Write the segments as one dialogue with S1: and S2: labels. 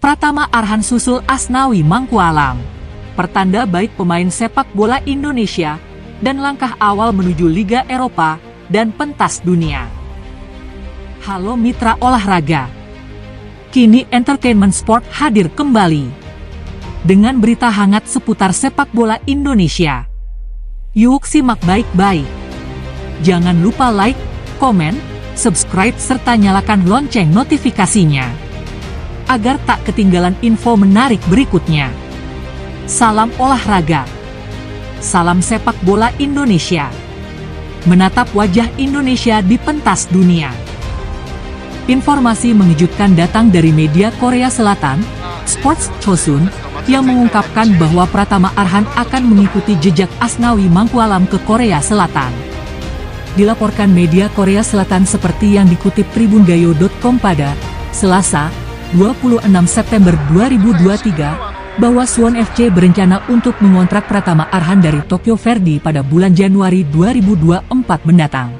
S1: Pratama Arhan susul Asnawi Mangkualam. Pertanda baik pemain sepak bola Indonesia dan langkah awal menuju Liga Eropa dan pentas dunia. Halo mitra olahraga. Kini Entertainment Sport hadir kembali dengan berita hangat seputar sepak bola Indonesia. Yuk simak baik-baik. Jangan lupa like, komen, subscribe serta nyalakan lonceng notifikasinya agar tak ketinggalan info menarik berikutnya. Salam olahraga. Salam sepak bola Indonesia. Menatap wajah Indonesia di pentas dunia. Informasi mengejutkan datang dari media Korea Selatan, Sports Chosun, yang mengungkapkan bahwa Pratama Arhan akan mengikuti jejak Asnawi Mangkualam ke Korea Selatan. Dilaporkan media Korea Selatan seperti yang dikutip tribungayo.com pada Selasa, 26 September 2023, bahwa Suwon FC berencana untuk mengontrak Pratama Arhan dari Tokyo Verdy pada bulan Januari 2024 mendatang.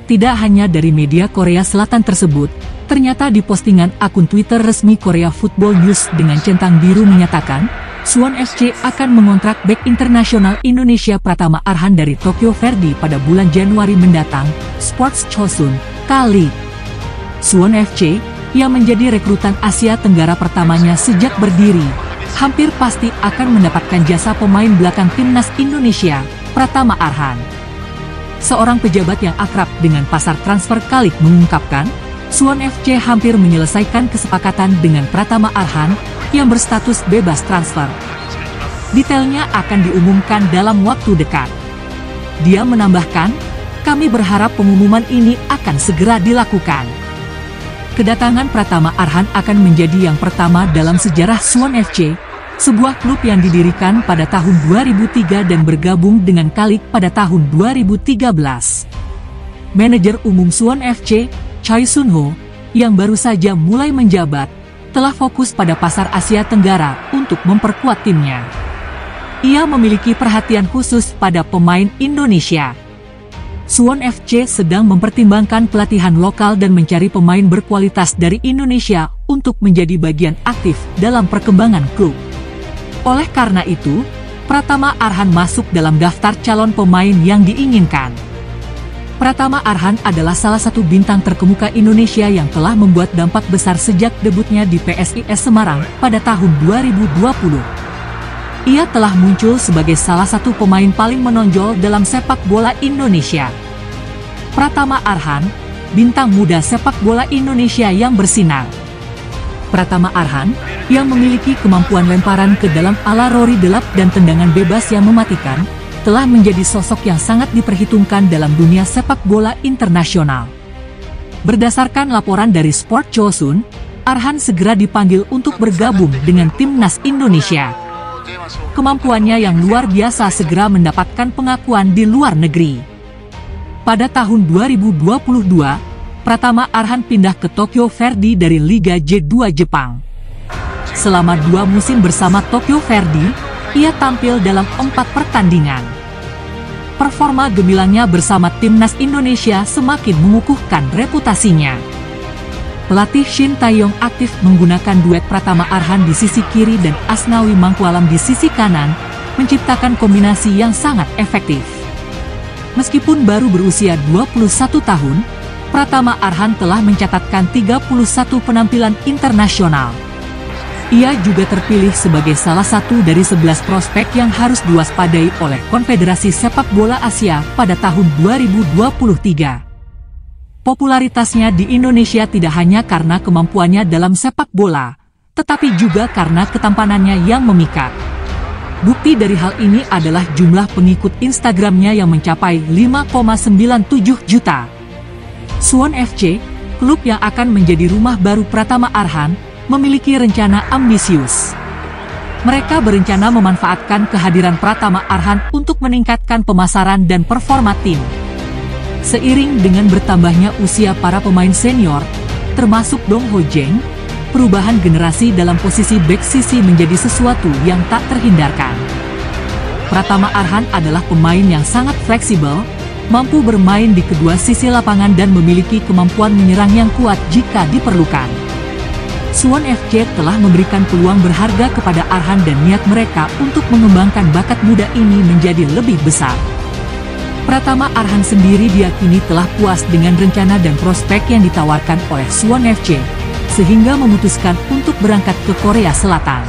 S1: Tidak hanya dari media Korea Selatan tersebut, ternyata di postingan akun Twitter resmi Korea Football News dengan centang biru menyatakan, Suwon FC akan mengontrak bek internasional Indonesia Pratama Arhan dari Tokyo Verdy pada bulan Januari mendatang. Sports Chosun, kali Suwon FC, yang menjadi rekrutan Asia Tenggara pertamanya sejak berdiri, hampir pasti akan mendapatkan jasa pemain belakang timnas Indonesia, Pratama Arhan. Seorang pejabat yang akrab dengan pasar transfer Kalik mengungkapkan, Suwon FC hampir menyelesaikan kesepakatan dengan Pratama Arhan yang berstatus bebas transfer. Detailnya akan diumumkan dalam waktu dekat. Dia menambahkan, kami berharap pengumuman ini akan segera dilakukan. Kedatangan Pratama Arhan akan menjadi yang pertama dalam sejarah Suwon FC, sebuah klub yang didirikan pada tahun 2003 dan bergabung dengan Kalik pada tahun 2013. Manajer umum Suwon FC, Choi Sun-ho, yang baru saja mulai menjabat, telah fokus pada pasar Asia Tenggara untuk memperkuat timnya. Ia memiliki perhatian khusus pada pemain Indonesia. Suwon FC sedang mempertimbangkan pelatihan lokal dan mencari pemain berkualitas dari Indonesia untuk menjadi bagian aktif dalam perkembangan klub. Oleh karena itu, Pratama Arhan masuk dalam daftar calon pemain yang diinginkan. Pratama Arhan adalah salah satu bintang terkemuka Indonesia yang telah membuat dampak besar sejak debutnya di PSIS Semarang pada tahun 2020. Ia telah muncul sebagai salah satu pemain paling menonjol dalam sepak bola Indonesia. Pratama Arhan, bintang muda sepak bola Indonesia yang bersinar. Pratama Arhan, yang memiliki kemampuan lemparan ke dalam ala Rory Delap dan tendangan bebas yang mematikan, telah menjadi sosok yang sangat diperhitungkan dalam dunia sepak bola internasional. Berdasarkan laporan dari Sport Chosun, Arhan segera dipanggil untuk bergabung dengan timnas Indonesia. Kemampuannya yang luar biasa segera mendapatkan pengakuan di luar negeri. Pada tahun 2022, Pratama Arhan pindah ke Tokyo Verdy dari Liga J2 Jepang. Selama 2 musim bersama Tokyo Verdy, ia tampil dalam 4 pertandingan. Performa gemilangnya bersama timnas Indonesia semakin mengukuhkan reputasinya. Pelatih Shin Tae-yong aktif menggunakan duet Pratama Arhan di sisi kiri dan Asnawi Mangkualam di sisi kanan, menciptakan kombinasi yang sangat efektif. Meskipun baru berusia 21 tahun, Pratama Arhan telah mencatatkan 31 penampilan internasional. Ia juga terpilih sebagai salah satu dari 11 prospek yang harus diwaspadai oleh Konfederasi Sepak Bola Asia pada tahun 2023. Popularitasnya di Indonesia tidak hanya karena kemampuannya dalam sepak bola, tetapi juga karena ketampanannya yang memikat. Bukti dari hal ini adalah jumlah pengikut Instagramnya yang mencapai 5,97 juta. Suwon FC, klub yang akan menjadi rumah baru Pratama Arhan, memiliki rencana ambisius. Mereka berencana memanfaatkan kehadiran Pratama Arhan untuk meningkatkan pemasaran dan performa tim. Seiring dengan bertambahnya usia para pemain senior, termasuk Dong Ho Jeng, perubahan generasi dalam posisi bek sisi menjadi sesuatu yang tak terhindarkan. Pratama Arhan adalah pemain yang sangat fleksibel, mampu bermain di kedua sisi lapangan dan memiliki kemampuan menyerang yang kuat jika diperlukan. Suwon FC telah memberikan peluang berharga kepada Arhan dan niat mereka untuk mengembangkan bakat muda ini menjadi lebih besar. Pratama Arhan sendiri diyakini telah puas dengan rencana dan prospek yang ditawarkan oleh Suwon FC, sehingga memutuskan untuk berangkat ke Korea Selatan.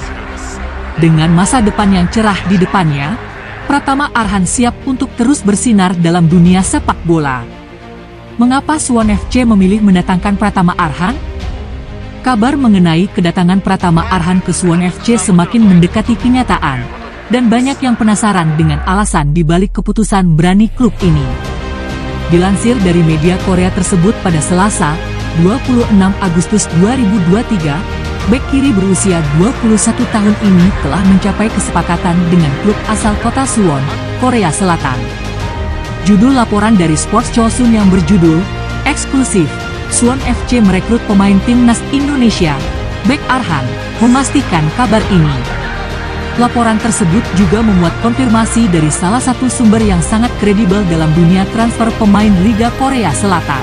S1: Dengan masa depan yang cerah di depannya, Pratama Arhan siap untuk terus bersinar dalam dunia sepak bola. Mengapa Suwon FC memilih mendatangkan Pratama Arhan? Kabar mengenai kedatangan Pratama Arhan ke Suwon FC semakin mendekati kenyataan, dan banyak yang penasaran dengan alasan di balik keputusan berani klub ini. Dilansir dari media Korea tersebut pada Selasa, 26 Agustus 2023, bek kiri berusia 21 tahun ini telah mencapai kesepakatan dengan klub asal kota Suwon, Korea Selatan. Judul laporan dari Sports Chosun yang berjudul, Eksklusif, Suwon FC merekrut pemain timnas Indonesia, bek Arhan, memastikan kabar ini. Laporan tersebut juga memuat konfirmasi dari salah satu sumber yang sangat kredibel dalam dunia transfer pemain Liga Korea Selatan.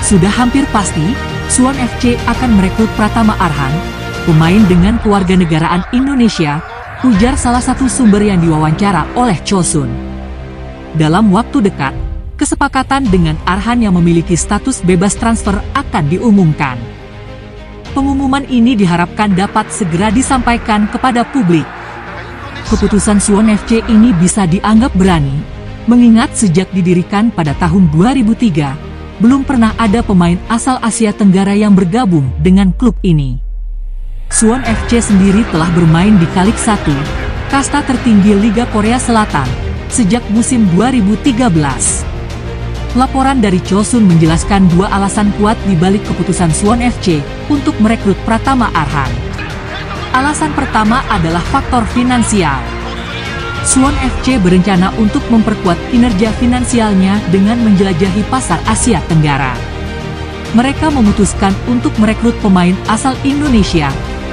S1: Sudah hampir pasti, Suwon FC akan merekrut Pratama Arhan, pemain dengan kewarganegaraan Indonesia, ujar salah satu sumber yang diwawancara oleh Chosun. Dalam waktu dekat, kesepakatan dengan Arhan yang memiliki status bebas transfer akan diumumkan. Pengumuman ini diharapkan dapat segera disampaikan kepada publik. Keputusan Suwon FC ini bisa dianggap berani, mengingat sejak didirikan pada tahun 2003, belum pernah ada pemain asal Asia Tenggara yang bergabung dengan klub ini. Suwon FC sendiri telah bermain di Kalik 1, kasta tertinggi Liga Korea Selatan, sejak musim 2013. Laporan dari Chosun menjelaskan dua alasan kuat di balik keputusan Suwon FC untuk merekrut Pratama Arhan. Alasan pertama adalah faktor finansial. Suwon FC berencana untuk memperkuat kinerja finansialnya dengan menjelajahi pasar Asia Tenggara. Mereka memutuskan untuk merekrut pemain asal Indonesia,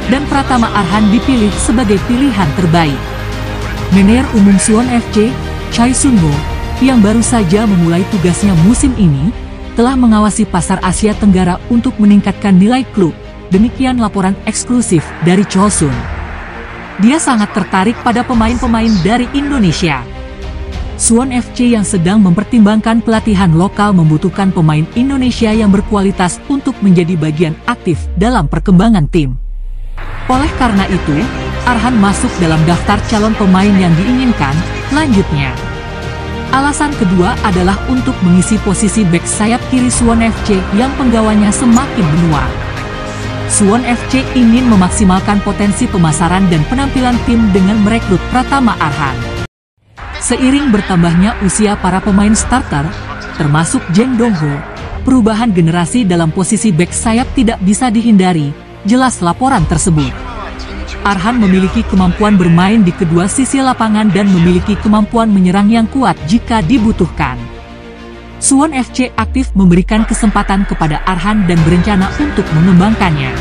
S1: dan Pratama Arhan dipilih sebagai pilihan terbaik. Manajer Umum Suwon FC, Choi Sun-ho, yang baru saja memulai tugasnya musim ini, telah mengawasi pasar Asia Tenggara untuk meningkatkan nilai klub, demikian laporan eksklusif dari Chosun. Dia sangat tertarik pada pemain-pemain dari Indonesia. Suwon FC yang sedang mempertimbangkan pelatihan lokal membutuhkan pemain Indonesia yang berkualitas untuk menjadi bagian aktif dalam perkembangan tim. Oleh karena itu, Arhan masuk dalam daftar calon pemain yang diinginkan, lanjutnya. Alasan kedua adalah untuk mengisi posisi bek sayap kiri Suwon FC yang penggawanya semakin menua. Suwon FC ingin memaksimalkan potensi pemasaran dan penampilan tim dengan merekrut Pratama Arhan. Seiring bertambahnya usia para pemain starter, termasuk Jang Dong-ho, perubahan generasi dalam posisi bek sayap tidak bisa dihindari, jelas laporan tersebut. Arhan memiliki kemampuan bermain di kedua sisi lapangan dan memiliki kemampuan menyerang yang kuat jika dibutuhkan. Suwon FC aktif memberikan kesempatan kepada Arhan dan berencana untuk mengembangkannya.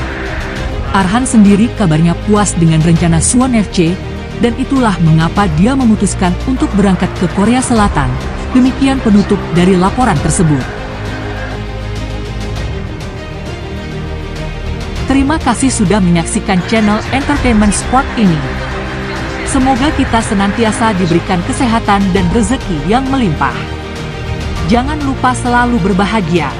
S1: Arhan sendiri kabarnya puas dengan rencana Suwon FC, dan itulah mengapa dia memutuskan untuk berangkat ke Korea Selatan. Demikian penutup dari laporan tersebut. Terima kasih sudah menyaksikan channel Entertainment Sport ini. Semoga kita senantiasa diberikan kesehatan dan rezeki yang melimpah. Jangan lupa selalu berbahagia.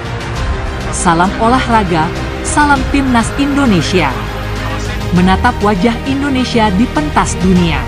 S1: Salam olahraga, salam Timnas Indonesia. Menatap wajah Indonesia di pentas dunia.